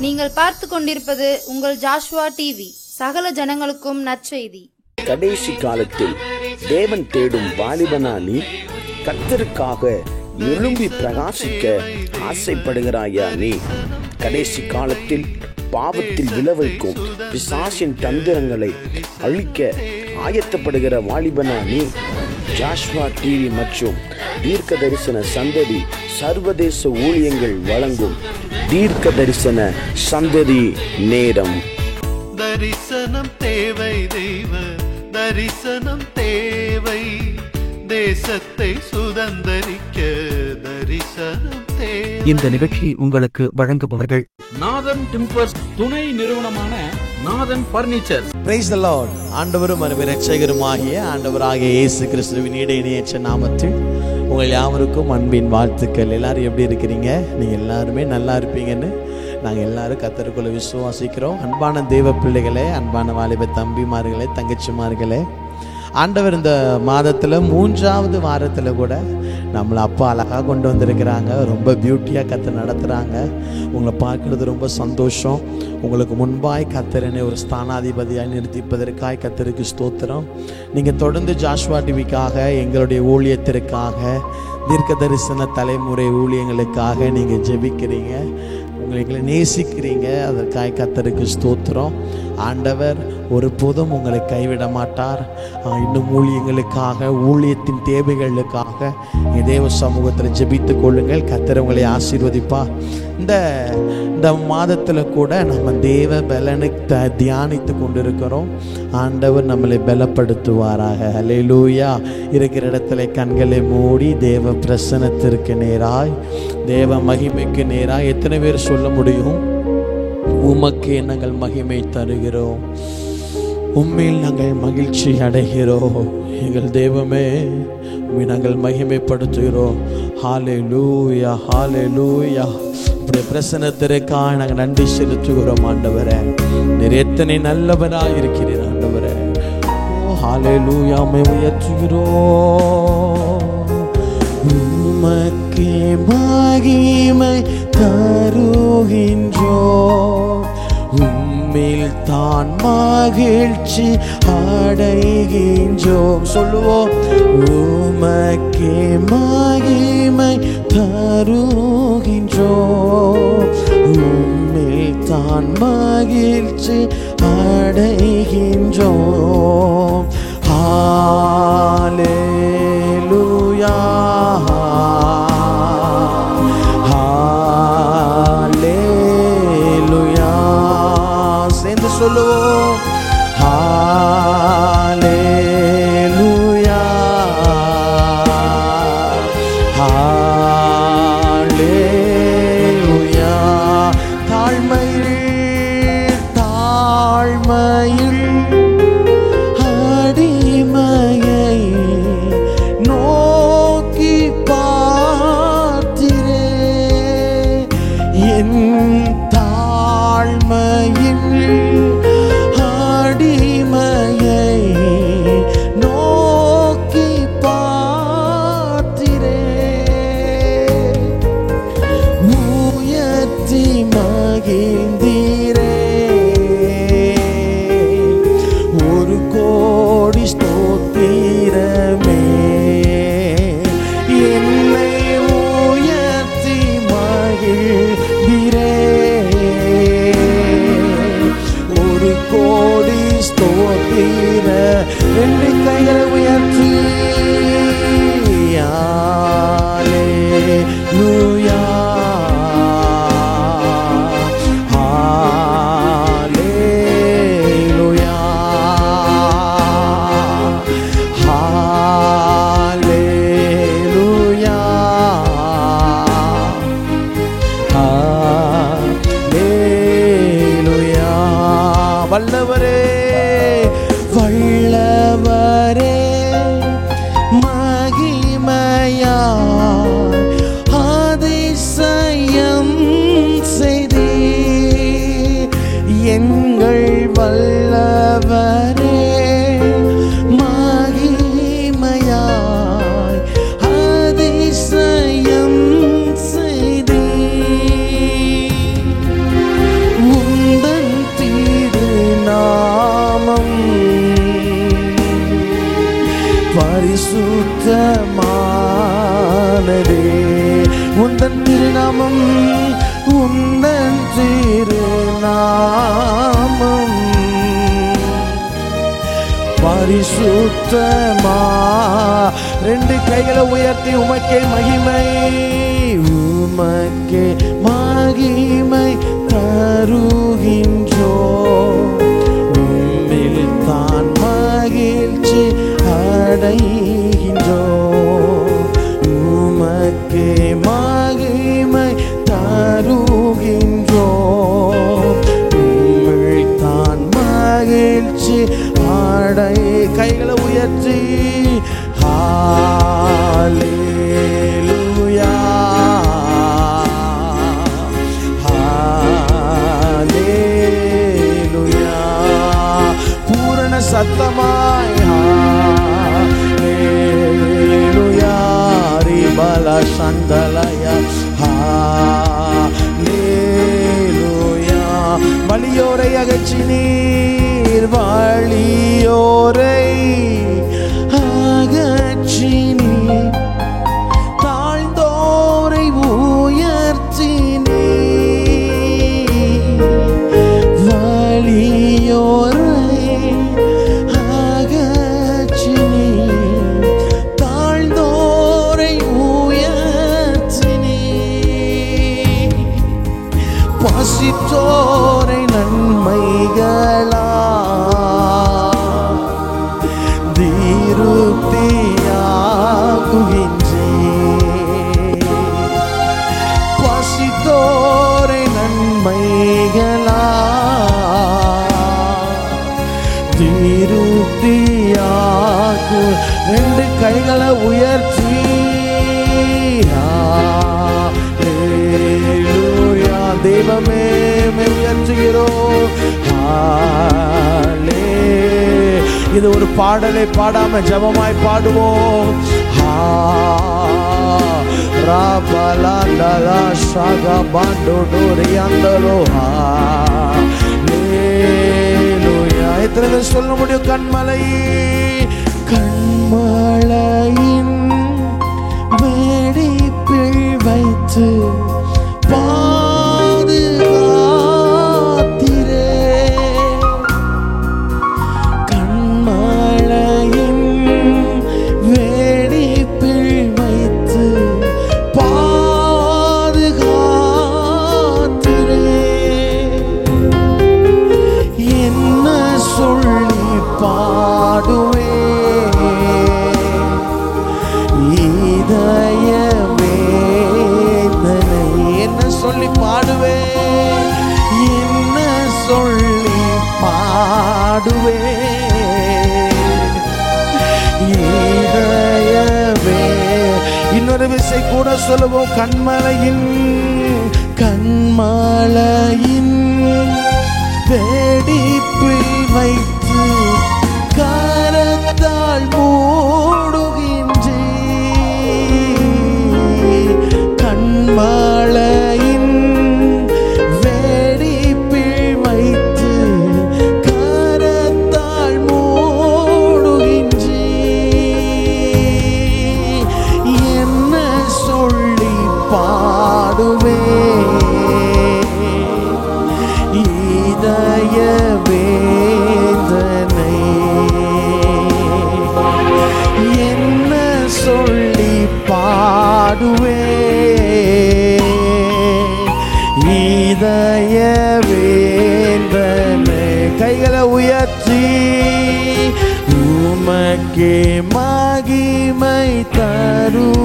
நீங்கள் பார்த்து கொண்டிருப்பது உங்கள் ஜாஷ்வா டிவி. சகல ஜனங்களுக்கும் நற்செய்தி. கடைசி காலத்தில் தேவன் தேடும் வாலிபனா நீ? கர்த்தருக்காக எழும்பி பிரகாசிக்க ஆசைப்படுகிறாயா நீ? கடைசி காலத்தில் பாவத்தில் விளைவிக்கும் பிசாசின் தந்திரங்களை அழிக்க ஆயத்தப்படுகிற வாலிபனா நீ? ஜாஷ்வா டிவி மற்றும் தீர்க்க தரிசன சந்ததி சர்வதேச ஊழியங்கள் வழங்கும் தீர்க்க தரிசன சந்ததி நேரம். தரிசனம் தேவை, தெய்வ தரிசனம் தேவை, தேசத்தை சுதந்தரிக்க தரிசனம் தேவை. இந்த நிகழ்ச்சி உங்களுக்கு வழங்குபவர்கள் நாதன் டிம்பர்ஸ் துணை நிறுவனமான நாதன் பர்னிச்சர். Praise the Lord. ஆண்டவரும் இரட்சகருமாகிய ஆண்டவராகிய இயேசு கிறிஸ்துவின் இணையற்ற நாமத்தில் உங்கள் யாவருக்கும் அன்பின் வாழ்த்துக்கள். எல்லாரும் எப்படி இருக்கிறீங்க? நீங்கள் எல்லாருமே நல்லா இருப்பீங்கன்னு நாங்கள் எல்லாரும் கர்த்தருக்குள்ள விசுவாசிக்கிறோம். அன்பான தேவ பிள்ளைகளே, அன்பான வாலிப தம்பிமார்களே, தங்கச்சிமார்களே, ஆண்டவர் இந்த மாதத்தில் 3வது வாரத்தில் கூட நம்மளை அப்பா அழகாக கொண்டு வந்திருக்கிறாங்க. ரொம்ப பியூட்டியாக கர்த்தர் நடத்துகிறாங்க. உங்களை பார்க்குறது ரொம்ப சந்தோஷம். உங்களுக்கு முன்பாய் கர்த்தரனை ஒரு ஸ்தானாதிபதியாக நிறுத்திப்பதற்காக கர்த்தருக்கு ஸ்தோத்திரம். நீங்கள் தொடர்ந்து ஜாஷ்வா டிவிக்காக, எங்களுடைய ஊழியத்திற்காக, தீர்க்க தரிசன தலைமுறை ஊழியங்களுக்காக நீங்கள் ஜெபிக்கிறீங்க, உங்களை நேசிக்கிறீங்க. அதற்காக கர்த்தருக்கு ஸ்தோத்திரம். ஆண்டவர் ஒருபோதும் உங்களை கைவிட மாட்டார். இன்னும் ஊழியங்களுக்காக, ஊழியத்தின் தேவைகளுக்காக தேவ சமூகத்தில் ஜெபித்து கொள்ளுங்கள். கர்த்தர் உங்களை ஆசீர்வதிப்பார். இந்த மாதத்தில் கூட நம்ம தேவ பலனை தியானித்து கொண்டிருக்கிறோம். ஆண்டவர் நம்மளை பலப்படுத்துவாராக. ஹல்லேலூயா. இருக்கிற இடத்துல கண்களை மூடி தேவ பிரசன்னத்திற்கு நேராய், தேவ மகிமைக்கு நேராய் எத்தனை பேர் சொல்ல முடியும்? உமக்கே நாங்கள் மகிமை தருகிறோம், உம்மில் நாங்கள் மகிழ்ச்சி அடைகிறோம். எங்கள் தெய்வமே, உம்மை நாங்கள் மகிமைப்படுத்துகிறோம். ஹல்லேலூயா, ஹல்லேலூயா. உம்முடைய பிரசன்னத்திற்காக நாங்கள் நன்றி செலுத்துகிறோம். ஆண்டவரே, நீர் எத்தனை நல்லவராக இருக்கிறீர். ஆண்டவரே, ஓ ஹல்லேலூயா, உம்மை உயர்த்துகிறோம். உமக்கே மகிமை தருகின்றோம், உம்மில் தான் மகிழ்ச்சி அடைகின்றோம். சொல்லுவோம். உமக்கே மகிமை தருகின்றோம், உம்மில் தான் மகிழ்ச்சி அடைகின்றோம். ஹல்லேலூயா, ஹல்லேலூயா. சேர்ந்து சொல்லுவோம். ஹல்லேலூயா, ஹல்லேலூயா. தாழ்மையில் அடிமையை பரிசுத்தமானதே உந்தன் திருநாமம், உந்தன் திருநாமம் பரிசுத்தமா. ரெண்டு கைகளை உயர்த்தி உமக்கே மகிமை, உமக்கே மகிமை தருகின்றோ, உம்மில் தான் மகிழ்ச்சி அடைகின்றோ, உமக்கே மகிமை தருகின்றோ, உம்மில் தான் மகிழ்ச்சி அடை. கைகளை உயர்த்தி ஹல்லேலூயா ஹல்லேலூயா பூரண சத்தமாய் ஹல்லேலூயா ரிபல சந்தலய ஹல்லேலூயா. வலியோரை அகற்றினீர், வலியோரை அகற்றினீர், தாழ்ந்தோரை உயர்த்தினீர், வலியோரை அகற்றினீர், தாழ்ந்தோரை உயர்த்தினீர், பசித்தோரை நன்மைகளா திருப்தியாக்குகின்றேன், பசித்தோரை நன்மைகளா திருப்தியாக்கு. ரெண்டு கைகளை உயர்த்தி ஹல்லேலூயா தெய்வமே உயர்த்துகிறோம். இது ஒரு பாடலை பாடாம ஜபமாய் பாடுவோம். எத்தனை சொல்ல முடியும்? கண்மலை கண்மலையின் வெடிப்பில் வைத்து பாதுகாத்திரே, கண்மலையின் வெடிப்பில் வைத்து பாதுகாத்திரே, என்ன சொல்லி பாடுவே இதய வேதனை, என்ன சொல்லி பாடுவே, என்ன சொல்லி பாடுவே இதயவே. இன்னொரு விசை கூட சொல்லுவோம். கண்மலையின் கண்மலையின் வெடிப்பில் வைத்து கரத்தால் மூடுகின்றேன், கண்மலையின் வெடிப்பில் வைத்து கரத்தால் மூடுகின்றேன், என்ன சொல்லி பாடுவே இதய வேதனை, என்ன சொல்லி பாடுவே இதய வேதனை. கைகளை உயர்த்தி உமக்கே மகிமை தருகின்றோம்,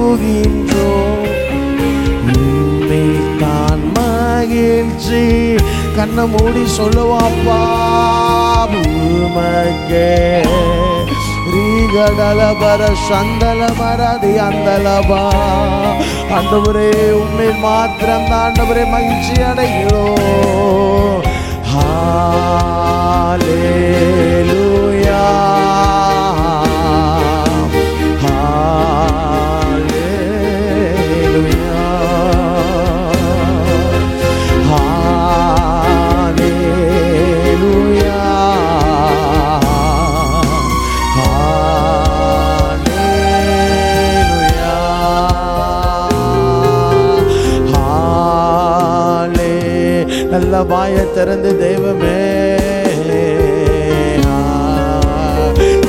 தான் மகிழ்ச்சி. கண்ணை மூடி சொல்லுவாப்பா உமக்கே ரீகடலபர சந்தல மரதி அந்தலபா. ஆண்டவரே உம்மில் மாத்திரம் தான் ஆண்டவரே மகிழ்ச்சி அடைகிறோம். ஹல்லேலூயா ஹல்லேலூயா ஹல்லேலூயா ஹல்லேலூயா வாயை திறந்து தெய்வமே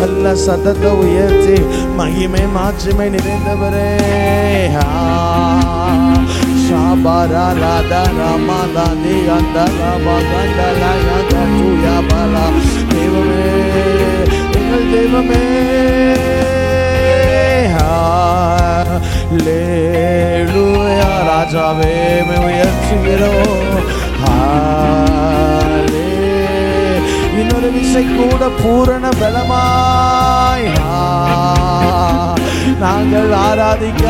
நல்ல சத்தத்தை உயர்த்தி மகிமை மாட்சிமை நிறைந்தவரே தெய்வமே எங்கள் தெய்வமே ஹல்லேலூயா ராஜாவே உயர்த்துகிறோம் இன்னொரு விசை கூட பூரண பலமாய் நாங்கள் ஆராதிக்க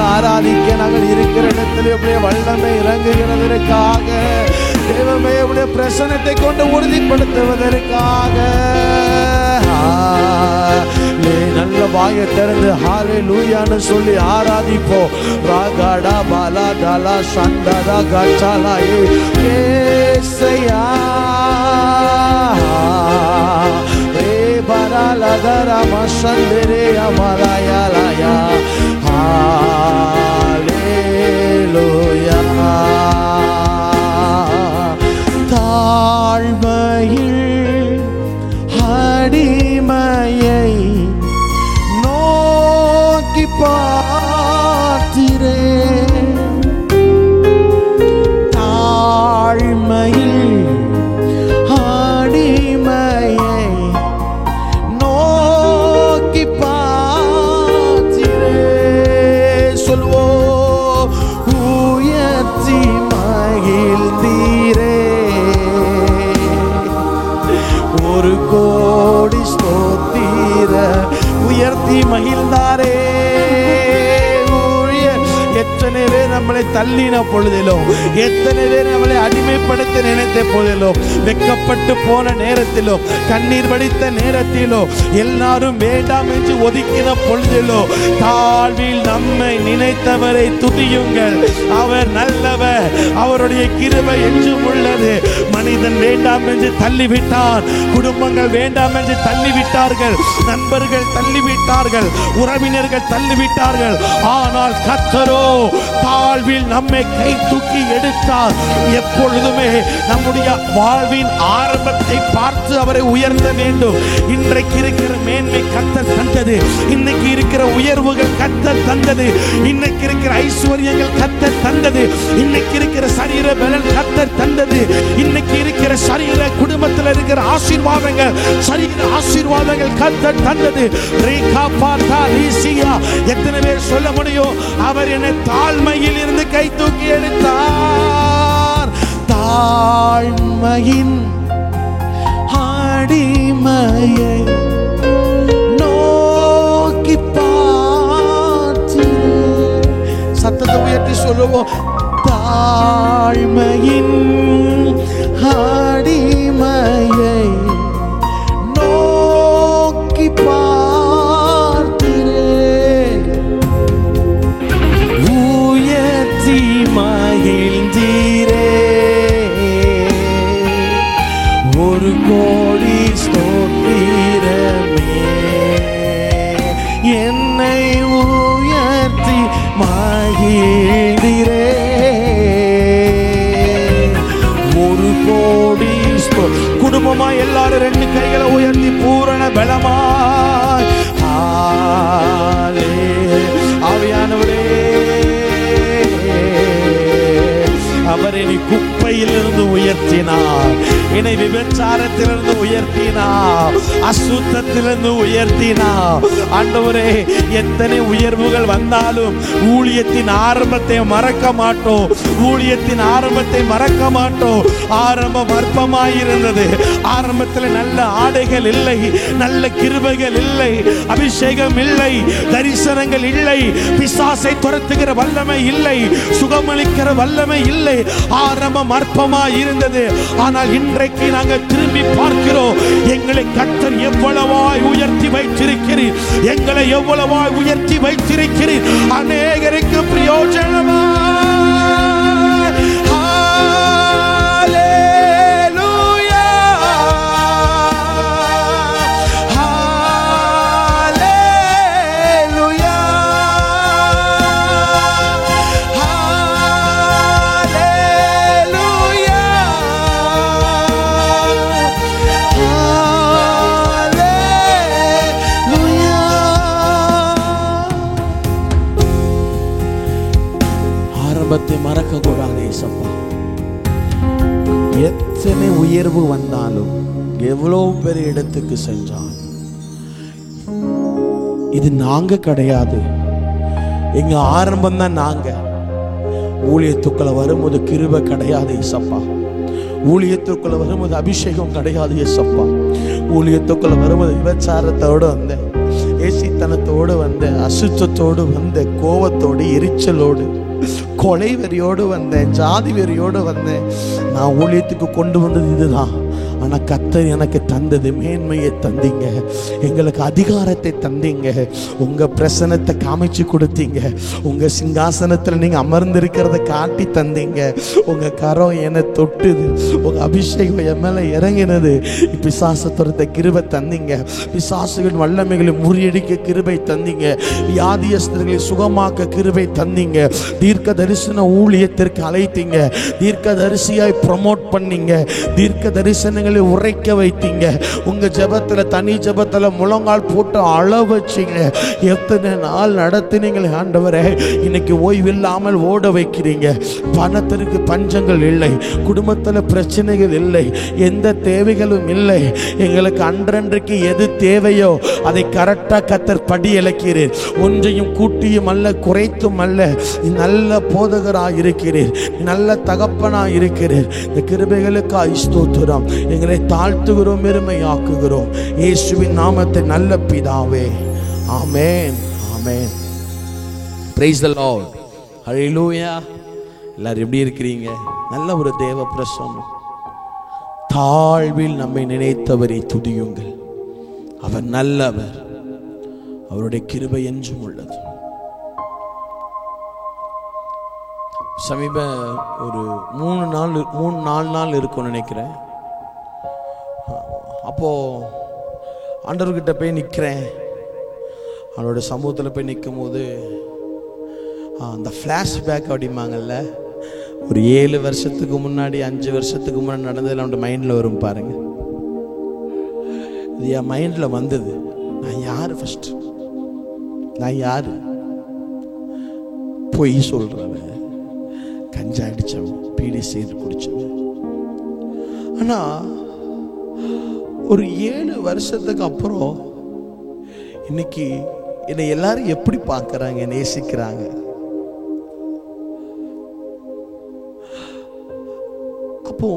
நாங்கள் இருக்கிற இடத்துல அப்படியே வல்லமை இறங்குகிறதற்காக தேவமே உடைய பிரசன்னத்தை கொண்டு உறுதிப்படுத்துவதற்காக நல்ல வாயை திறந்து ஹல்லேலூயான்னு சொல்லி ஆராதிப்போம். ராகாடா பாலா தாலா சண்டா கச்சாலா ஏசையா மசந்தரே அமலாயா ஹல்லேலூயா தாழ்மையில் அடிமையை நோக்கி பார்த்திரே தாழ்மையில் அடிமையை நோக்கி பார்த்திரே சொல்வோ உயர்த்தி மகிழ்ந்தீரே ஒரு கோடி ஸ்தோத்திர உயர்த்தி மகிழ்ந்தாரே. எத்தனை பேர் நம்மளை தள்ளின பொழுதிலும் எத்தனை பேர் நம்மளை அடிமைப்படுத்த நினைத்த போதிலும் வெக்கப்பட்டு போன நேரத்திலும் கண்ணீர் வடித்த நேரத்திலும் எல்லாரும் வேண்டாம் என்று ஒதுக்கின பொழுதிலும் தாழ்வில் நம்மை நினைத்தவரை துதியுங்கள். அவர் நல்லவர், அவருடைய கிருபை என்றும் உள்ளது. மனிதன் வேண்டாம் என்று தள்ளிவிட்டார், குடும்பங்கள் வேண்டாம் என்று தள்ளிவிட்டார்கள், நண்பர்கள் தள்ளிவிட்டார்கள், உறவினர்கள் தள்ளிவிட்டார்கள். ஆனால் கர்த்தரோ தாழ்வில் நம்மை கை தூக்கி எடுத்தார். எப்பொழுதுமே நம்முடைய வாழ்வின் ஆரம்பத்தை பார்த்து அவரை உயர்த்த வேண்டும். இன்றைக்கு இருக்கிற மேன்மை கர்த்தர் தந்தது, இன்னைக்கு இருக்கிற உயர்வுகள் கர்த்தர் தந்தது, இன்னைக்கு இருக்கிற ஐஸ்வர்யங்கள் கர்த்தர் தந்தது, இன்னைக்கு இருக்கிற சரீர பலன் கர்த்தர் தந்தது, இன்னைக்கு இருக்கிற சரீர குடும்பத்தில் இருக்கிற ஆசீர்வாதங்கள் சரீர ஆசீர்வாதங்கள் கர்த்தர் தந்தது. எத்தனை பேர் சொல்ல முடியும் அவர் என்னை தாழ்மையில் இருந்து கை தூக்கி எடுத்தார்? தாழ்மையின் அடிமையை நோக்கி பார்த்து சத்தத்தை உயர்த்தி சொல்லுவோம். தாழ்மையின் அடிமையை நோக்கி மகிழ்ந்தீரே ஒரு கோடி ஸ்தோத்திரமே என்னை உயர்த்தி மகிழ்ந்தீரே ஒரு கோடி குடும்பமா எல்லாரும் ரெண்டு கைகளை உயர்த்தி பூரண பலமாய் ஆவியானவரே அவர் என்னை குப்பையிலிருந்து உயர்த்தினார், என்னை விபச்சாரத்திலிருந்து உயர்த்தினார், அசுத்தத்திலிருந்து உயர்த்தினார். ஆண்டவரே எத்தனை உயர்வுகள் வந்தாலும் ஊழியத்தின் ஆரம்பத்தை மறக்க மாட்டோம், ஊழியத்தின் ஆரம்பத்தை மறக்க மாட்டோம். ஆரம்பம் அற்பமாயிருந்தது, ஆரம்பத்தில் நல்ல ஆடைகள் இல்லை, நல்ல கிருபைகள் இல்லை, அபிஷேகம் இல்லை, தரிசனங்கள் இல்லை, பிசாசை துரத்துகிற வல்லமை இல்லை, சுகமளிக்கிற வல்லமை இல்லை. ஆரம்பம் அற்பமாய் இருந்தது. ஆனால் இன்றைக்கு நாங்கள் திரும்பி பார்க்கிறோம், எங்களை கர்த்தர் எவ்வளவாய் உயர்த்தி வைத்திருக்கிறீர், எங்களை எவ்வளவாய் உயர்த்தி வைத்திருக்கிறீர். அநேகருக்கு பிரயோஜனமாய் உயர்வு வந்தாலும், எவ்வளவு பெரிய இடத்துக்கு செஞ்சாலும், இது நாங்க கிடையாது. எங்க ஆரம்பம் தான் நாங்க. ஊழியத்துக்குள்ள வரும்போது கிருபை கிடையாது ஏசப்பா. ஊழியத்துக்குள்ள வரும்போது அபிஷேகம் கிடையாது ஏசப்பா. ஊழியத்துக்குள்ள வரும்போது விபச்சாரத்தோடு வந்தேன், ஏசித்தனத்தோடு வந்தேன், அசுத்தத்தோடு வந்தேன், கோபத்தோடு, எரிச்சலோடு, கொலை வெறியோடு வந்தேன், ஜாதி வெறியோடு வந்தேன். நான் ஊழியத்துக்கு கொண்டு வந்தது இதுதான். ஆனால் கர்த்தர் எனக்கு தந்தது மேன்மையை தந்தீங்க, எங்களுக்கு அதிகாரத்தை தந்தீங்க, உங்கள் பிரசனத்தை காமிச்சு கொடுத்தீங்க, உங்கள் சிங்காசனத்தில் நீங்கள் அமர்ந்திருக்கிறத காட்டி தந்தீங்க, உங்கள் கரம் என்னை தொட்டுது, உங்கள் அபிஷேகம் என் மேலே இறங்கினது. பிசாசை துரத்த கிருபை தந்தீங்க, பிசாசுகள் வல்லமைகளை முறியடிக்க கிருபை தந்தீங்க, வியாதியஸ்தர்களை சுகமாக்க கிருபை தந்தீங்க, தீர்க்க தரிசன ஊழியத்திற்கு அழைத்தீங்க, தீர்க்க தரிசியாய் ப்ரமோட் பண்ணீங்க, தீர்க்க தரிசனங்களை உரைக்க வைத்தீங்க. உங்க ஜெபத்துல, தனி ஜெபத்துல முழங்கால் போட்டு அள வச்சீங்க. எத்தனை நாள் நடத்தினீங்களே ஆண்டவரே. இன்னைக்கு ஓய்வில்லாமல் ஓட வைக்கிறீங்க. பணத்திற்கு பஞ்சங்கள் இல்லை, குடும்பத்தில் பிரச்சனைகள் இல்லை, எந்த தேவைகளும் இல்லை. எங்களுக்கு அன்றன்றைக்கு எது தேவையோ அதை கரெக்டாக கர்த்தர் படி இழக்கிறீர். ஒன்றையும் கூட்டியும் அல்ல, குறைத்தும் அல்ல. நல்ல போதகராக இருக்கிறீர், நல்ல தகப்பனாக இருக்கிறீர். இந்த கிருபைகளுக்கு ஸ்தோத்திரம். எங்களை தாழ்த்துகிறோம், பெருமையாக்குகிறோம். இயேசுவின் நாமத்தை நல்ல பிதாவே, ஆமென், ஆமென். பிரைஸ் தி லார்ட், ஹல்லேலூயா. எல்லாரும் எப்படி இருக்கிறீங்க? நல்ல ஒரு தேவ பிரசன்னம். தாழ்வில் நம்மை நினைத்தவரை துதியுங்கள், அவர் நல்லவர், அவருடைய கிருபை என்றும் உள்ளது. சமீப ஒரு 3-4 நாள் இருக்கும்னு நினைக்கிறேன். அப்போ ஆண்டவர்கிட்ட போய் நிற்கிறேன். அவனோட சமூகத்தில் போய் நிற்கும் போது அந்த ஃப்ளாஷ்பேக் அப்படிம்பாங்கல்ல, ஒரு 7 வருஷத்துக்கு முன்னாடி, 5 வருஷத்துக்கு முன்னாடி நடந்ததில் அவனோட மைண்டில் வரும் பாருங்க. இது என் மைண்டில் வந்தது. நான் யார்? ஃபர்ஸ்ட் நான் யார்? பொய் சொல்கிறவன், கஞ்சா அடித்தவன், பீடி செய்து குடித்தவன். ஆனால் ஒரு 7 வருஷத்துக்கு அப்புறம் இன்னைக்கு என்னை எல்லாரும் எப்படி பார்க்குறாங்க, நேசிக்கிறாங்க. அப்போ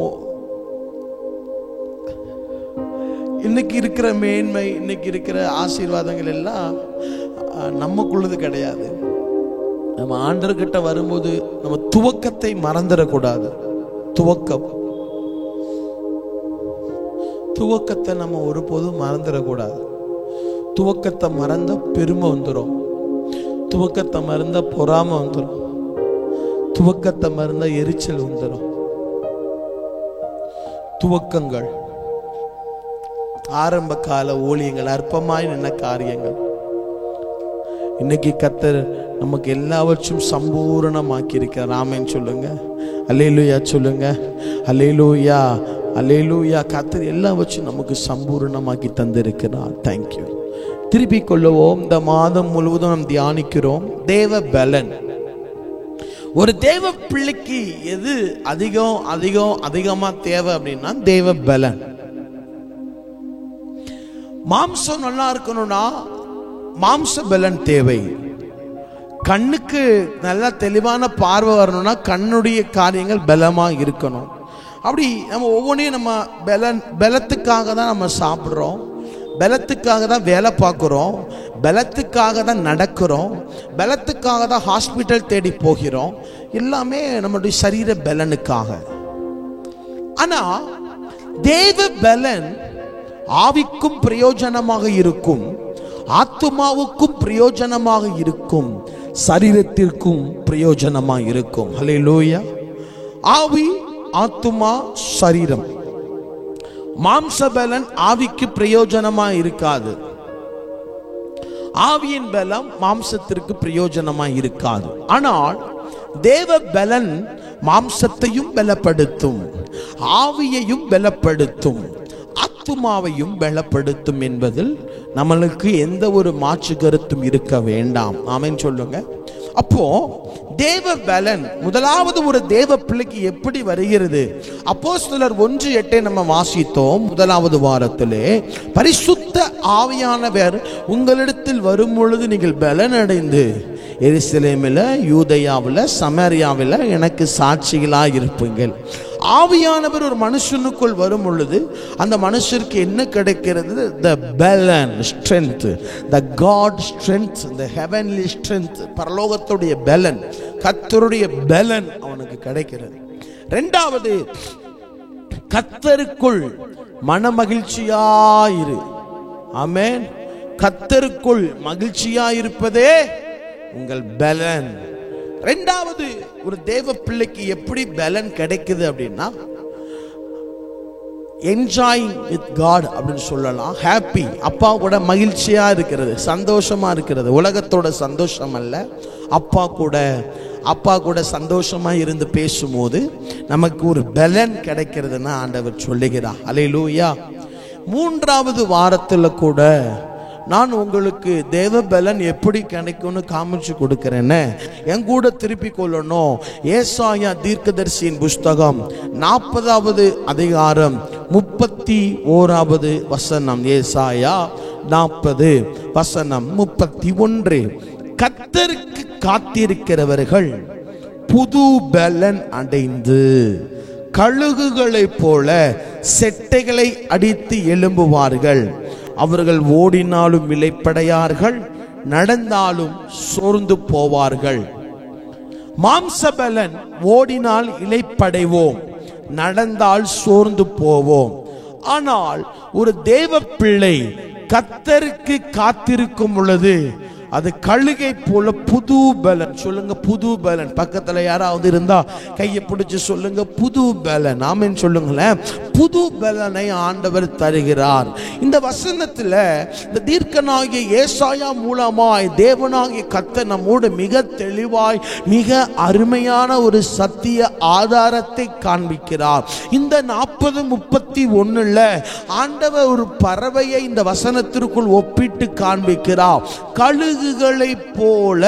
இன்னைக்கு இருக்கிற மேன்மை, இன்னைக்கு இருக்கிற ஆசீர்வாதங்கள் எல்லாம் நமக்குள்ளது கிடையாது. நம்ம ஆண்டவர்கிட்ட வரும்போது நம்ம துவக்கத்தை மறந்துடக்கூடாது. துவக்கத்தை நம்ம ஒருபோதும் மறந்துடக்கூடாது. துவக்கத்தை மறந்த பெருமை வந்துடும், துவக்கத்தை மறந்த பொறாமை வந்துடும், துவக்கத்தை மறந்த எரிச்சல் வந்துடும். துவக்கங்கள், ஆரம்ப கால ஊழியங்கள், அற்பமாய் நின்ன காரியங்கள், இன்னைக்கு கர்த்தர் நமக்கு எல்லாவற்றும் சம்பூரணமாக்கி இருக்கிறார். ஆமென் சொல்லுங்க, அல்லேலூயா சொல்லுங்க, அல்லேலூயா, அல்லேலூயா. கர்த்தர் எல்லாவற்றும் நமக்கு சம்பூரணமாக்கி தந்திருக்கிறார். தேங்க்யூ. திருப்பிக் கொள்ளுவோம். இந்த மாதம் முழுவதும் நாம் தியானிக்கிறோம் தேவ பலன். ஒரு தேவ பிள்ளைக்கு எது அதிகமா தேவை அப்படின்னா தேவ பலன். மாம்சம் நல்லா இருக்கணும்னா மாம்ச பலன் தேவை. கண்ணுக்கு நல்ல தெளிவான பார்வை வரணும்னா கண்ணுடைய காரியங்கள் பலமா இருக்கணும். அப்படி நம்ம ஒவ்வொன்றையும் நம்ம பலத்துக்காக தான் நம்ம சாப்பிட்றோம், பலத்துக்காக தான் வேலை பார்க்குறோம், பலத்துக்காக தான் நடக்கிறோம், பலத்துக்காக தான் ஹாஸ்பிட்டல் தேடி போகிறோம். எல்லாமே நம்மளுடைய சரீர பலனுக்காக. ஆனா தேவ பலன் ஆவிக்கும் பிரயோஜனமாக இருக்கும், ஆத்துமாவுக்கும் பிரயோஜனமாக இருக்கும், சரீரத்திற்கும் பிரயோஜனமாக இருக்கும். ஹல்லேலூயா. ஆவி, ஆத்துமா, சரீரம். மாம்ச பலன் ஆவிக்கு பிரயோஜனமா இருக்காது, ஆவியின் பலம் மாம்சத்திற்கு பிரயோஜனமா இருக்காது. ஆனால் தேவ பலன் மாம்சத்தையும் பலப்படுத்தும், ஆவியையும் பலப்படுத்தும், ஆத்துமாவையும் பலப்படுத்தும் என்பதில் நம்மளுக்கு எந்த ஒரு மாற்று கருத்தும் இருக்க வேண்டாம். ஆமென் சொல்லுங்க. அப்போ தேவ பலன் முதலாவது ஒரு தேவ பிள்ளைக்கு எப்படி வருகிறது? அப்போஸ்தலர் 1:8 நம்ம வாசித்தோம் முதலாவது வாரத்திலே. பரிசுத்த ஆவியானவர் உங்களிடத்தில் வரும் பொழுது நீங்கள் பலன் அடைந்து எருசலேமில், யூதேயாவில், சமாரியாவில் எனக்கு சாட்சிகளாக இருப்பீங்கள். ஆவியானவர் ஒரு மனுஷனுக்குள் வரும் பொழுது அந்த மனுஷருக்கு என்ன கிடைக்கிறது? the balance strength, the God strength, the heavenly strength, பரலோகத்துடைய பலன், கர்த்தருடைய பலன் அவனுக்கு கிடைக்கிறது. இரண்டாவது, கர்த்தருக்குள் மனமகிழ்ச்சியாயிரு. ஆமென். கர்த்தருக்குள் மகிழ்ச்சியாயிருப்பதே உங்கள் பலன். இரண்டாவது, ஒரு தேவ பிள்ளைக்கு எப்படி பலன் கிடைக்குது அப்படின்னா, என்ஜாயிங் வித் காட் அப்படின்னு சொல்லலாம். ஹாப்பி, அப்பா கூட மகிழ்ச்சியா இருக்கிறது, சந்தோஷமா இருக்கிறது. உலகத்தோட சந்தோஷம் அல்ல, அப்பா கூட சந்தோஷமா இருந்து பேசும்போது நமக்கு ஒரு பலன் கிடைக்கிறதுன்னு ஆண்டவர் சொல்லுகிறார். அல்லேலூயா. மூன்றாவது வாரத்தில் கூட நான் உங்களுக்கு தேவ பலன் எப்படி கிடைக்கும்னு காமிச்சு கொடுக்கிறேன்னு என் கூட திருப்பி கொள்ளணும். ஏசாயா தீர்க்கதரிசியின் புஸ்தகம் 40வது அதிகாரம் 31வது வசனம். ஏசாயா 40 வசனம் 31. கர்த்தருக்கு காத்திருக்கிறவர்கள் புது பலன் அடைந்து கழுகுகளைப் போல செட்டைகளை அடித்து எழும்புவார்கள். அவர்கள் ஓடினாலும் இளைப்படையார்கள், நடந்தாலும் சோர்ந்து போவார்கள். மாம்சபலன், ஓடினால் இளைப்படைவோம், நடந்தால் சோர்ந்து போவோம். ஆனால் ஒரு தேவ பிள்ளை கர்த்தருக்கு காத்திருக்கும் பொழுது அது கழுகை போல புது பலன். சொல்லுங்க புது பலன். பக்கத்துல யாராவது இருந்தா கையை பிடிச்சு சொல்லுங்க புது பலன். ஆமென் சொல்லுங்களேன். புது பலனை ஆண்டவர் தருகிறார். இந்த வசனத்துல இந்த தீர்க்கனாகிய ஏசாயா மூலமாய் தேவனாகிய கர்த்தர் நம்மோடு மிக தெளிவாய் மிக அருமையான ஒரு சத்திய ஆதாரத்தை காண்பிக்கிறார். இந்த 40:31 ஆண்டவர் ஒரு பறவையை இந்த வசனத்திற்குள் ஒப்பிட்டு காண்பிக்கிறார். கழுகுகளை போல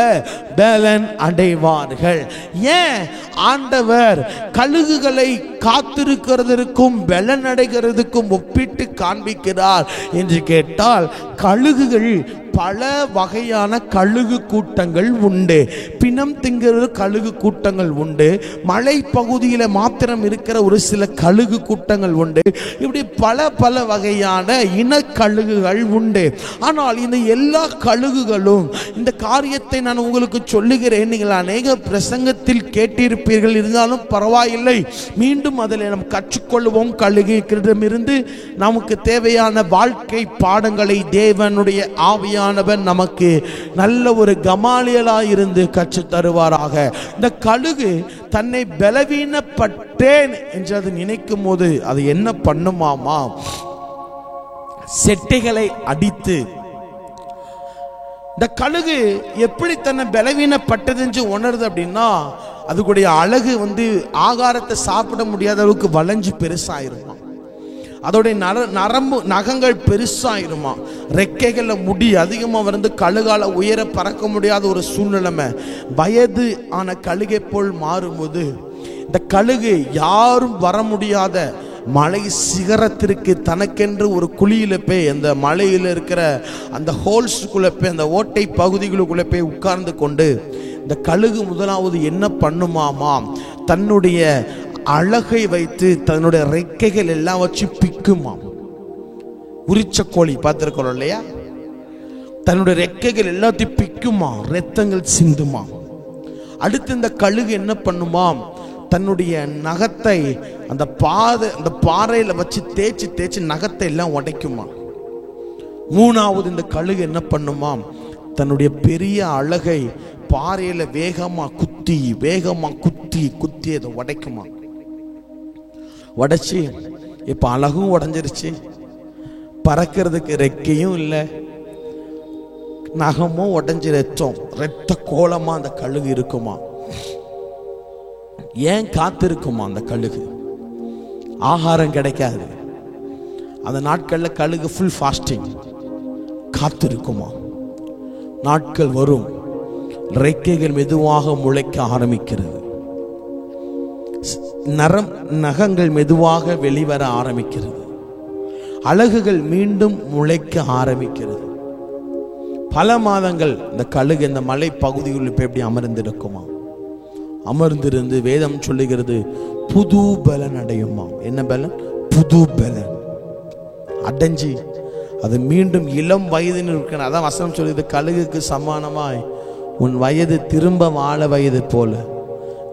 பலன் அடைவார்கள். ஏன் ஆண்டவர் கழுகுகளை காத்திருக்கிறதற்கும் பலன் அடைகிறதுக்கும் ஒப்பிட்டு காண்பிக்கிறார் என்று கேட்டால், கழுகுகள் பல வகையான கழுகு கூட்டங்கள் உண்டு. பிணம் திங்கிற கழுகு கூட்டங்கள் உண்டு. மலை பகுதியில் மாத்திரம் இருக்கிற ஒரு சில கழுகு கூட்டங்கள் உண்டு. இப்படி பல வகையான இன கழுகுகள் உண்டு. ஆனால் இந்த எல்லா கழுகுகளும், இந்த காரியத்தை நான் உங்களுக்கு சொல்லுகிறேன், நீங்கள் அநேக பிரசங்கத்தில் கேட்டிருப்பீர்கள், இருந்தாலும் பரவாயில்லை, மீண்டும் அதில் நாம் கற்றுக்கொள்வோம். கழுகிடமிருந்து நமக்கு தேவையான வாழ்க்கை பாடங்களை தேவனுடைய ஆவியானவர் நமக்கு நல்ல ஒரு கமாலியலாய் இருந்து கற்று தருவாராக. இந்த கழுகு தன்னை பலவீனப்பட்டேன் என்று அது நினைக்கும் போது அது என்ன பண்ணுமாமா? செட்டைகளை அடித்து. இந்த கழுகு எப்படி தன்னை பலவீனப்பட்டது என்று உணருது அப்படின்னா, அதுக்குடைய அழகு ஆகாரத்தை சாப்பிட முடியாத அளவுக்கு வளைஞ்சு பெருசாயிருமா, அதோடைய நரம்பு நகங்கள் பெருசாயிருமா, ரெக்கைகளில் முடி அதிகமாக கழுகால உயர பறக்க முடியாத ஒரு சூழ்நிலைமை, வயது ஆன கழுகை போல் மாறும்போது இந்த கழுகு யாரும் வர முடியாத மலை சிகரத்திற்கு தனக்கென்று ஒரு குழியில போய் அந்த மலையில் இருக்கிற அந்த ஹோல்ஸுக்குள்ள போய் அந்த ஓட்டை பகுதிகளுக்குள்ள போய் உட்கார்ந்து கொண்டு இந்த கழுகு முதலாவது என்ன பண்ணுமாமாம்? தன்னுடைய அழகை வைத்து தன்னுடைய ரெக்கைகள் எல்லாம் வச்சு பிக்குமாம். உரிச்ச கோழி பார்த்திருக்கிறோம் இல்லையா? தன்னுடைய ரெக்கைகள் எல்லாத்தையும் பிக்குமா, ரத்தங்கள் சிந்துமா. அடுத்து இந்த கழுகு என்ன பண்ணுமாம்? தன்னுடைய நகத்தை அந்த பாறையில வச்சு தேய்ச்சி நகத்தை எல்லாம் உடைக்குமா. மூணாவது இந்த கழுகு என்ன பண்ணுமாம்? தன்னுடைய பெரிய அழகை பாறையில வேகமா குத்தி அதை உடைக்குமா. உடைச்சி இப்ப அழகும் உடைஞ்சிருச்சு, பறக்கிறதுக்கு ரெக்கையும் இல்லை, நகமும் உடைஞ்சி ரத்த கோலமா அந்த கழுகு இருக்குமா. ஏன் காத்திருக்குமா அந்த கழுகு? ஆகாரம் கிடைக்காது அந்த நாட்கள்ல. கழுகு ஃபுல் ஃபாஸ்டிங் காத்திருக்குமா. நாட்கள் வரும், ரெக்கைகள் மெதுவாக முளைக்க ஆரம்பிக்கிறது. நகங்கள் மெதுவாக வெளிவர ஆரம்பிக்கிறது. அலகுகள் மீண்டும் முளைக்க ஆரம்பிக்கிறது. பல மாதங்கள் இந்த கழுகு இந்த மலை பகுதிகளில் இப்ப எப்படி அமர்ந்திருக்குமா? அமர்ந்திருந்து வேதம் சொல்லுகிறது புது பலன் அடையுமா. என்ன பலன்? புது பலன் அடைஞ்சி அது மீண்டும் இளம் வயதில் இருக்கிற. அதான் வசனம் சொல்லுது, கழுகுக்கு சமானமாய் உன் வயது திரும்ப வாழ வயது போல.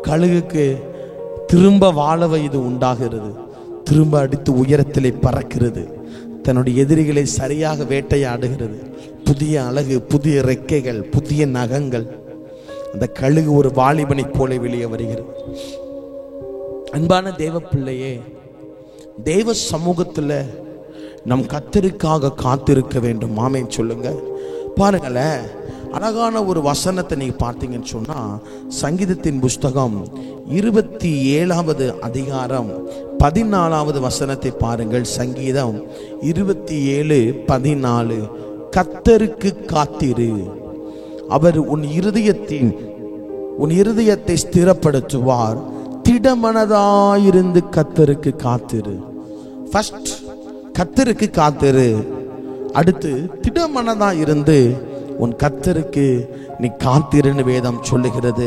கழுகுக்கு திரும்ப வாழ வயது உண்டாகிறது. திரும்ப அடித்து உயரத்திலே பறக்கிறது. தன்னுடைய எதிரிகளை சரியாக வேட்டையாடுகிறது. புதிய அழகு, புதிய ரெக்கைகள், புதிய நகங்கள். அந்த கழுகு ஒரு வாலிபனை போல வெளியே வருகிறது. அன்பான தேவ பிள்ளையே, தேவ சமூகத்தில் நம் கர்த்தருக்காக காத்திருக்க வேண்டும். ஆமென் சொல்லுங்க. பாருங்களேன், அழகான ஒரு வசனத்தை நீங்க பார்த்தீங்கன்னு சொன்னா, சங்கீதத்தின் புஸ்தகம் 27வது அதிகாரம் 14வது வசனத்தை பாருங்கள். சங்கீதம் 27:14. கர்த்தருக்கு காத்திரு, அவர் உன் இருதயத்தை ஸ்திரப்படுத்துவார். திடமனதாயிருந்து கர்த்தருக்கு காத்திரு. ஃபர்ஸ்ட் கர்த்தருக்கு காத்திரு. அடுத்து திடமனதாயிருந்து உன் கர்த்தருக்கு நீ காத்திருன்னு வேதம் சொல்லுகிறது.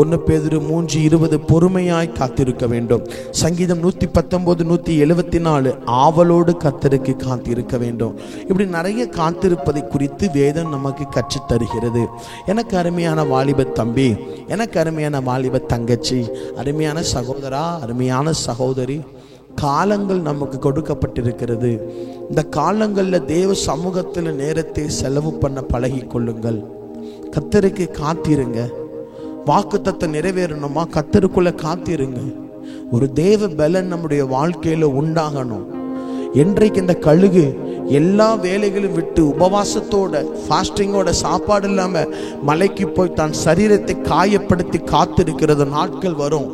1 பேதுரு 3:20 பொறுமையாய் காத்திருக்க வேண்டும். சங்கீதம் 119, 174 ஆவலோடு கர்த்தருக்கு காத்திருக்க வேண்டும். இப்படி நிறைய காத்திருப்பதை குறித்து வேதம் நமக்கு கற்றுத் தருகிறது. எனக்கு அருமையான வாலிப தம்பி, எனக்கு அருமையான வாலிப தங்கச்சி, அருமையான சகோதரா, அருமையான சகோதரி, காலங்கள் நமக்கு கொடுக்கப்பட்டிருக்கிறது. இந்த காலங்களில் தேவ சமூகத்தில் நேரத்தை செலவு பண்ண பழகி கொள்ளுங்கள். கர்த்தருக்கு காத்திருங்க. வாக்குத்தத்தம் நிறைவேறணுமா? கர்த்தருக்குள்ள காத்திருங்க. ஒரு தேவ பலன் நம்முடைய வாழ்க்கையில உண்டாகணும். என்றைக்கு இந்த கழுகு எல்லா வேலைகளும் விட்டு உபவாசத்தோட, ஃபாஸ்டிங்கோட, சாப்பாடு இல்லாம மலைக்கு போய் தான் சரீரத்தை காயப்படுத்தி காத்திருக்கிறது நாட்கள் வரும்.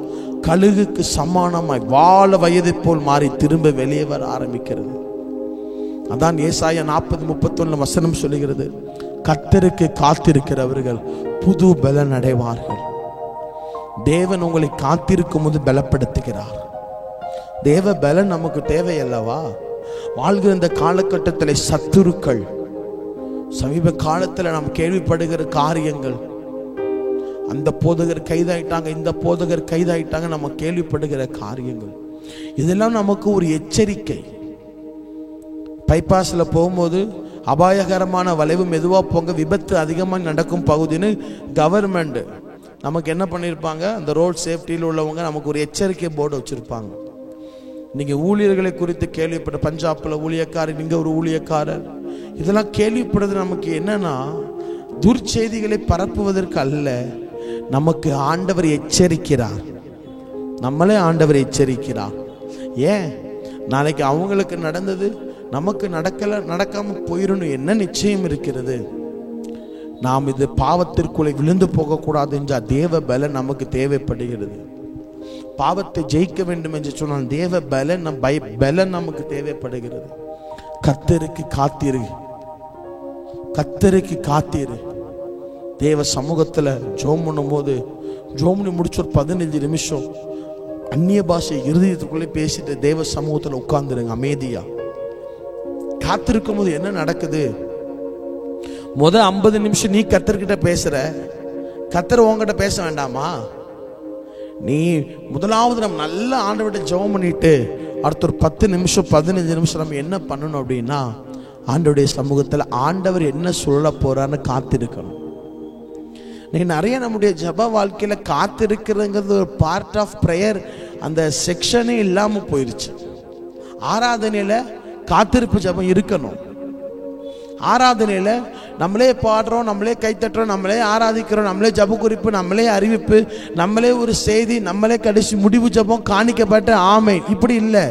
கழுகுக்கு சமானமாய் வாழ வயதை போல் மாறி திரும்ப வெளியே வர ஆரம்பிக்கிறது. அதான் ஏசாயா 40:31 வசனம் சொல்லுகிறது, கர்த்தருக்கு காத்திருக்கிறவர்கள் புது பலன் அடைவார்கள். தேவன் உங்களை காத்திருக்கும் போது பலப்படுத்துகிறார். தேவ பலன் நமக்கு தேவையல்லவா? வாழ்கிற இந்த காலகட்டத்தில் சத்துருக்கள், சமீப காலத்தில் நாம் கேள்விப்படுகிற காரியங்கள், அந்த போதகர் கைதாயிட்டாங்க, இந்த போதகர் கைதாயிட்டாங்க, நம்ம கேள்விப்படுகிற காரியங்கள், இதெல்லாம் நமக்கு ஒரு எச்சரிக்கை. பைபாஸில் போகும்போது அபாயகரமான வளைவு மெதுவாக போங்க, விபத்து அதிகமாக நடக்கும் பகுதின்னு கவர்மெண்ட் நமக்கு என்ன பண்ணியிருப்பாங்க, அந்த ரோட் சேஃப்டியில் உள்ளவங்க நமக்கு ஒரு எச்சரிக்கை போர்டு வச்சுருப்பாங்க. நீங்கள் ஊழியர்களை குறித்து கேள்விப்பட்ட, பஞ்சாபில் ஊழியக்காரர், இங்கே ஒரு ஊழியக்காரர், இதெல்லாம் கேள்விப்படுறது நமக்கு என்னன்னா, துர்ச்செய்திகளை பரப்புவதற்கு அல்ல, நமக்கு ஆண்டவர் எச்சரிக்கிறார். நம்மளே ஆண்டவர் எச்சரிக்கிறார். ஏன்? நாளைக்கு அவங்களுக்கு நடந்தது நமக்கு நடக்காம போயிடணும் என்ன நிச்சயம் இருக்கிறது? நாம் இது பாவத்திற்குள்ளே விழுந்து போகக்கூடாது என்றால் தேவ பலன் நமக்கு தேவைப்படுகிறது. பாவத்தை ஜெயிக்க வேண்டும் என்று சொன்னால் தேவ பலன் நமக்கு தேவைப்படுகிறது. கர்த்தருக்கு காத்திரு, கர்த்தருக்கு காத்திரு. தேவ சமூகத்தில் ஜோம் பண்ணும் போது, ஜோம் பண்ணி முடிச்ச ஒரு 15 நிமிஷம் அந்நிய பாஷை இருதயத்துக்குள்ளே பேசிட்டு தேவ சமூகத்தில் உட்கார்ந்துருங்க அமைதியா. காத்திருக்கும் போது என்ன நடக்குது? 50 நிமிஷம் நீ கர்த்தர்கிட்ட பேசுற, கர்த்தர் உங்ககிட்ட பேச வேண்டாமா? நீ முதலாவது நம்ம நல்ல ஆண்டவர்கிட்ட ஜெபம் பண்ணிட்டு அடுத்த ஒரு 10 நிமிஷம் 15 நிமிஷம் நம்ம என்ன பண்ணணும் அப்படின்னா, ஆண்டவருடைய சமூகத்தில் ஆண்டவர் என்ன சொல்ல போறான்னு காத்திருக்கணும். நீங்க நிறைய நம்முடைய ஜப வாழ்க்கையில காத்திருக்கிறதுங்கிறது ஒரு பார்ட் ஆஃப் ப்ரேயர், அந்த செக்ஷனே இல்லாம போயிருச்சு. ஆராதனையில காத்திருப்பு ஜபம் இருக்கணும். ஆராதனையில நம்மளே பாடுறோம், நம்மளே கைத்தட்டுறோம், நம்மளே ஆராதிக்கிறோம், நம்மளே ஜப குறிப்பு, நம்மளே அறிவிப்பு, நம்மளே ஒரு செய்தி, நம்மளே கடைசி முடிவு ஜபம், காணிக்கப்பட்ட ஆமை, இப்படி இல்லை.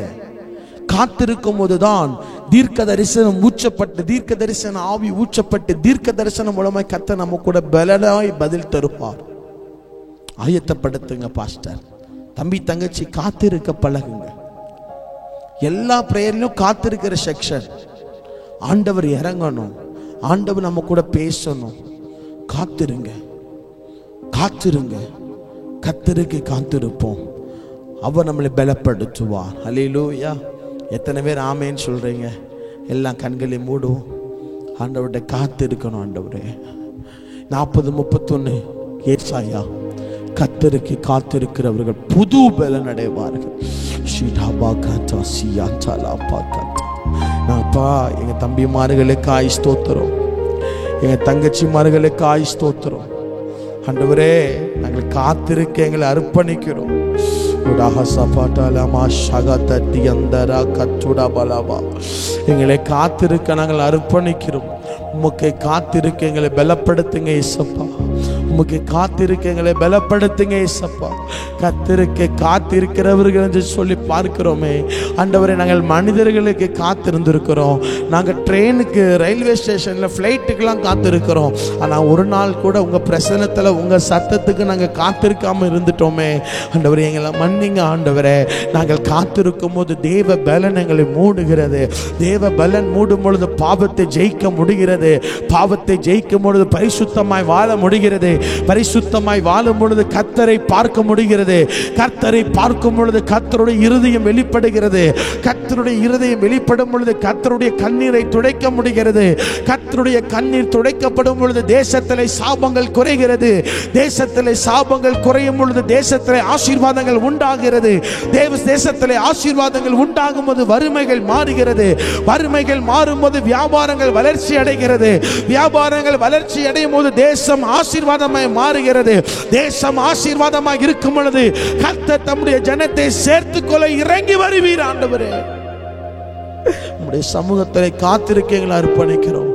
காத்திருக்கும் போதுதான் தீர்க்க தரிசனம் ஊற்றப்பட்டு, தீர்க்க தரிசன ஆவி ஊற்றப்பட்டு, தீர்க்க தரிசனம் மூலமாய் கர்த்தர் நம்ம கூட பலனாய் பதில் தருவார். ஆயத்தப்படுத்துங்க பாஸ்டர். தம்பி தங்கச்சி, காத்திருக்க பழகுங்க. எல்லா பிரேயர்லையும் காத்திருக்கிற செக்ஷன். ஆண்டவர் இறங்கணும், ஆண்டவர் நம்ம கூட பேசணும். காத்திருங்க. காத்திருங்க, கர்த்தருக்கு காத்திருப்போம், அவர் நம்மளை பலப்படுத்துவார். அல்லேலூயா. எத்தனை பேர் ஆமேன்னு சொல்றீங்க? எல்லாம் கண்களை மூடுவோம். ஆண்டவர்கிட்ட காத்திருக்கணும். ஆண்டவரே 40:31 ஏசாயா, கர்த்தருக்கு காத்திருக்கிறவர்கள் புது பலன் அடைவார்கள். நான்ப்பா எங்க தம்பிமார்களுக்கு ஸ்தோத்திரம், எங்க தங்கச்சிமார்களுக்கு ஸ்தோத்திரம். ஆண்டவரே நாங்கள் காத்திருக்க எங்களை அர்ப்பணிக்கிறோம். எங்களை காத்திருக்க நாங்கள் அர்ப்பணிக்கிறோம். உமக்கு காத்திருக்க எங்களை பலப்படுத்துங்க இயேசப்பா. உமக்கு காத்திருக்க எங்களை பலப்படுத்துங்க இயேசப்பா. கர்த்தருக்கு காத்திருக்கிறவர்கள் என்று சொல்லி பார்க்கிறோமே ஆண்டவரே. நாங்கள் மனிதர்களுக்கு காத்திருந்திருக்கிறோம். நாங்கள் ட்ரெயினுக்கு, ரயில்வே ஸ்டேஷன்ல ஃப்ளைட்டுக்கெல்லாம் காத்திருக்கிறோம். ஆனால் ஒரு நாள் கூட உங்க பிரசன்னத்தில் உங்க சத்தத்துக்கு நாங்கள் காத்திருக்காம இருந்துட்டோமே ஆண்டவரே. எங்களை மன்னிங்க ஆண்டவரே. நாங்கள் காத்திருக்கும் போது தேவ பலன் எங்களை மூடுகிறது. தேவ பலன் மூடும் பொழுது பாவத்தை ஜெயிக்க முடிகிறது. பாவத்தை ஜெயிக்கும் பொழுது பரிசுத்தமாய் வாழ முடிகிறது. பரிசுத்தமாய் வாழும் பொழுது கர்த்தரை பார்க்க முடிகிறது. கர்த்தரை பார்க்கும் பொழுது கர்த்தருடைய இருதயம் வெளிப்படுகிறது. கர்த்தருடைய இருதயம் வெளிப்படும் பொழுது கர்த்தருடைய கண்ணீரை துடைக்க முடிகிறது. கர்த்தருடைய கண்ணீர் துடைக்கப்படும் பொழுது தேசத்திலே சாபங்கள் குறைகிறது. தேசத்திலே சாபங்கள் குறையும் பொழுது தேசத்திலே ஆசீர்வாதங்கள் உண்டாகிறது. தேசத்திலே ஆசீர்வாதங்கள் உண்டாகும் போது வறுமைகள் மாறுகிறது. வறுமைகள் மாறும்போது வியாபாரங்கள் வளர்ச்சி அடைகிறது. வியாபாரங்கள் வளர்ச்சி அடையும் போது தேசம் ஆசீர்வாதமாய் மாறுகிறது. தேசம் ஆசீர்வாதமாக இருக்கும் பொழுது கர்த்தர் தம்முடைய ஜனத்தை சேர்த்துக்கொள்ள இறங்கி வருவீர் ஆண்டவரே. உம்முடைய சமூகத்தை காத்திருக்க எங்களை அர்ப்பணிக்கிறோம்.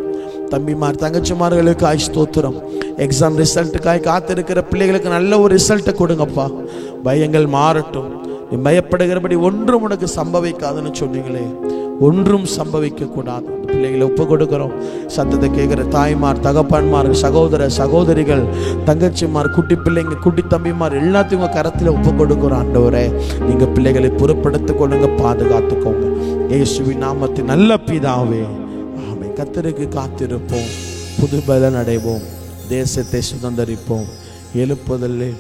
தம்பிமார் தங்கச்சிமார்களுக்கு ஸ்தோத்திரம். எக்ஸாம் ரிசல்ட்டுக்காய் காத்திருக்கிற பிள்ளைகளுக்கு நல்ல ஒரு ரிசல்ட்டை கொடுங்கப்பா. பயங்கள் மாறட்டும். நீ பயப்படுகிறபடி ஒன்றும் உனக்கு சம்பவிக்காதுன்னு சொன்னீங்களே, ஒன்றும் சம்பவிக்க கூடாது. பிள்ளைகளை ஒப்பு கொடுக்கிறோம். சத்தத்தை கேட்கிற தாய்மார், தகப்பன்மார், சகோதர சகோதரிகள், தங்கச்சிமார், குட்டி பிள்ளைங்க, குட்டி தம்பிமார் எல்லாத்தையும் உங்க கரத்தில் ஒப்பு கொடுக்கிறோம். ஆண்டவரே நீங்க பிள்ளைகளை பொறுப்படுத்திக் கொள்ளுங்க, பாதுகாத்துக்கோங்க. இயேசுவின் நாமத்தில் நல்ல பிதாவே ஆமென். கர்த்தருக்கு காத்திருப்போம், புது பலன் அடைவோம், தேசத்தை சுதந்தரிப்போம். எழுப்புதலில்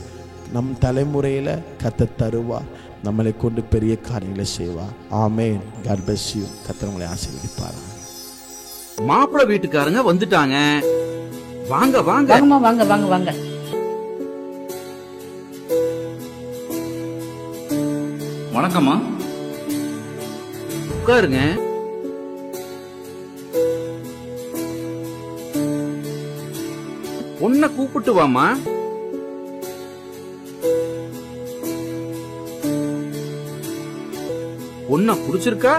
நம் தலைமுறையில கர்த்தர் தருவார். நம்மளை கொண்டு பெரிய காரியங்களை செய்வார். ஆமென். God bless you. கர்த்தர் உங்களை ஆசீர்வதிப்பார். மாப்பிள்ளை வீட்டுக்காரங்க வந்துட்டாங்க. வாங்க வாங்க வாங்க வாங்க வாங்க. வணக்கம்மா, உட்காருங்க. பொண்ண கூப்பிட்டு வாமா. பொண்ண பிடிச்சிருக்கா?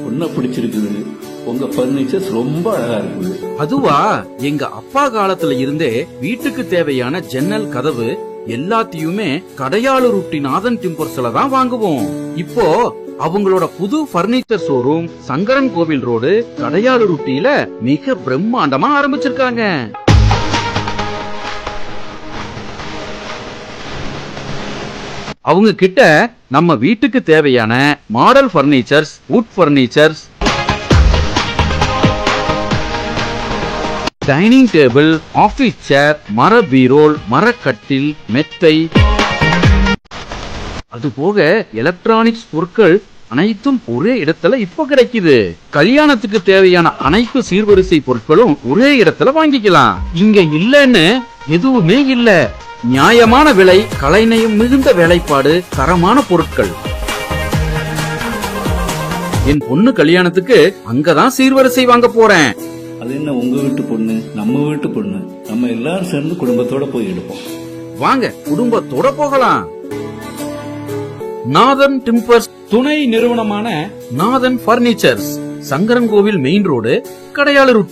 பொண்ண பிடிச்சிருக்குது. உங்க பர்னிச்சர்ஸ் ரொம்ப அழகா இருக்குது. அதுவா, எங்க அப்பா காலத்துல இருந்தே வீட்டுக்கு தேவையான ஜன்னல், கதவு எல்லாத்தையுமே கடையாளூர் நாதன் டிம்பர்ஸ்ல தான் வாங்குவோம். இப்போ அவங்களோட புது பர்னிச்சர் ஷோரூம் சங்கரன் கோவில் ரோடு கடையாளூர் மிக பிரம்மாண்டமா ஆரம்பிச்சிருக்காங்க. அவங்க கிட்ட நம்ம வீட்டுக்கு தேவையான model furnitures, wood furnitures, dining table, office chair, மர பீரோல், மரக்கட்டில், மெத்தை, அதுபோக எலக்ட்ரானிக்ஸ் பொருட்கள் அனைத்தும் ஒரே இடத்துல இப்ப கிடைக்குது. கல்யாணத்துக்கு தேவையான அனைத்து சீர்வரிசை பொருட்களும் ஒரே இடத்துல வாங்கிக்கலாம். இங்க இல்லன்னு எதுவுமே இல்ல. நியாயமான விலை, கலைநயம் மிகுந்த வேலைப்பாடு, தரமான பொருட்கள். என் பொண்ணு கல்யாணத்துக்கு அங்கதான் சீர்வரிசை வாங்க போறேன். அது என்ன, உங்க வீட்டு பொண்ணு நம்ம வீட்டு பொண்ணு, நம்ம எல்லாரும் சேர்ந்து குடும்பத்தோட போய் எடுப்போம். வாங்க, குடும்பத்தோட போகலாம். நாதன் டிம்பர்ஸ் துணை நிறுவனமான நாதன் பர்னிச்சர்ஸ், சங்கரன் கோவில் மெயின் ரோடு, கடையாளூர்.